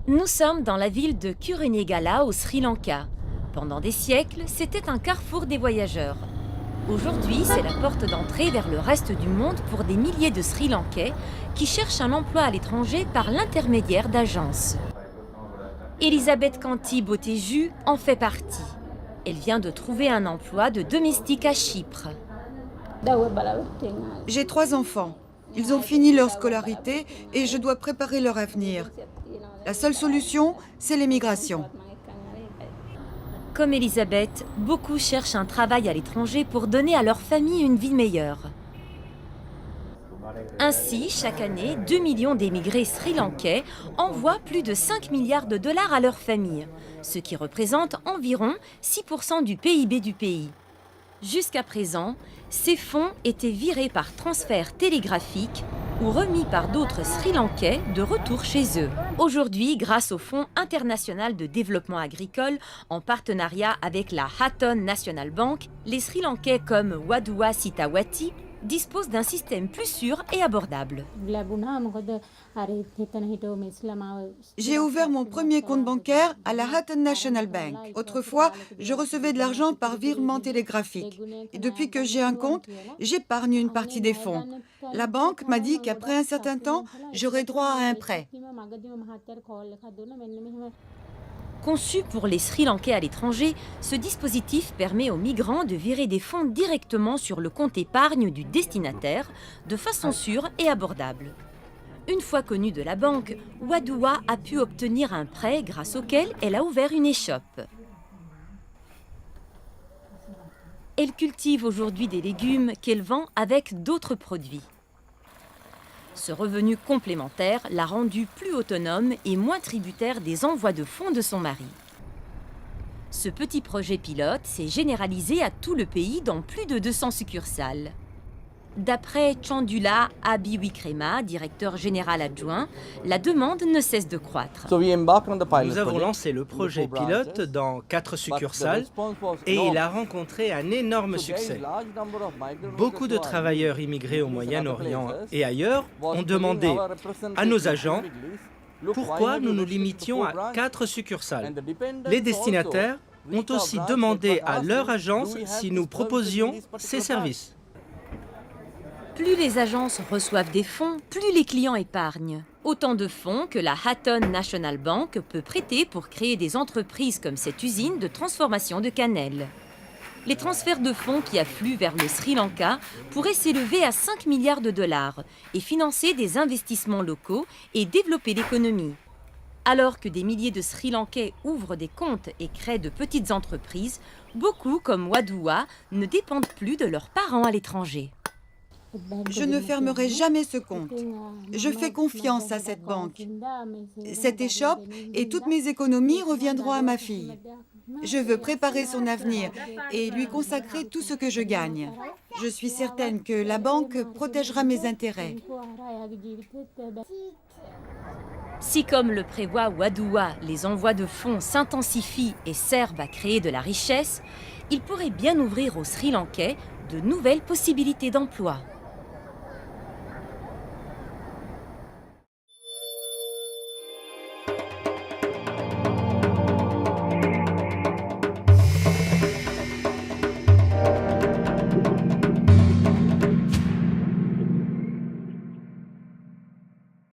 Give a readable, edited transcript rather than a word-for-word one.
Nous sommes dans la ville de Kurunegala au Sri Lanka. Pendant des siècles, c'était un carrefour des voyageurs. Aujourd'hui, c'est la porte d'entrée vers le reste du monde pour des milliers de Sri Lankais qui cherchent un emploi à l'étranger par l'intermédiaire d'agences. Elisabeth Kanti Boteju en fait partie. Elle vient de trouver un emploi de domestique à Chypre. J'ai 3 enfants. Ils ont fini leur scolarité et je dois préparer leur avenir. La seule solution, c'est l'émigration. Comme Elisabeth, beaucoup cherchent un travail à l'étranger pour donner à leur famille une vie meilleure. Ainsi, chaque année, 2 millions d'émigrés sri-lankais envoient plus de 5 milliards de dollars à leur famille, ce qui représente environ 6% du PIB du pays. Jusqu'à présent, ces fonds étaient virés par transfert télégraphique ou remis par d'autres Sri-Lankais de retour chez eux. Aujourd'hui, grâce au Fonds international de développement agricole, en partenariat avec la Hatton National Bank, les Sri-Lankais comme Wadua Sitawati disposent d'un système plus sûr et abordable. J'ai ouvert mon premier compte bancaire à la Hatton National Bank. Autrefois, je recevais de l'argent par virement télégraphique. Et depuis que j'ai un compte, j'épargne une partie des fonds. La banque m'a dit qu'après un certain temps, j'aurai droit à un prêt. Conçu pour les Sri Lankais à l'étranger, ce dispositif permet aux migrants de virer des fonds directement sur le compte épargne du destinataire de façon sûre et abordable. Une fois connue de la banque, Wadua a pu obtenir un prêt grâce auquel elle a ouvert une échoppe. Elle cultive aujourd'hui des légumes qu'elle vend avec d'autres produits. Ce revenu complémentaire l'a rendue plus autonome et moins tributaire des envois de fonds de son mari. Ce petit projet pilote s'est généralisé à tout le pays dans plus de 200 succursales. D'après Chandula Abiwikrema, directeur général adjoint, la demande ne cesse de croître. Nous avons lancé le projet pilote dans 4 succursales et il a rencontré un énorme succès. Beaucoup de travailleurs immigrés au Moyen-Orient et ailleurs ont demandé à nos agents pourquoi nous nous limitions à 4 succursales. Les destinataires ont aussi demandé à leur agence si nous proposions ces services. Plus les agences reçoivent des fonds, plus les clients épargnent. Autant de fonds que la Hatton National Bank peut prêter pour créer des entreprises comme cette usine de transformation de cannelle. Les transferts de fonds qui affluent vers le Sri Lanka pourraient s'élever à 5 milliards de dollars et financer des investissements locaux et développer l'économie. Alors que des milliers de Sri Lankais ouvrent des comptes et créent de petites entreprises, beaucoup comme Wadua ne dépendent plus de leurs parents à l'étranger. Je ne fermerai jamais ce compte. Je fais confiance à cette banque. Cette échoppe et toutes mes économies reviendront à ma fille. Je veux préparer son avenir et lui consacrer tout ce que je gagne. Je suis certaine que la banque protégera mes intérêts. Si, comme le prévoit Wadua, les envois de fonds s'intensifient et servent à créer de la richesse, il pourrait bien ouvrir aux Sri Lankais de nouvelles possibilités d'emploi.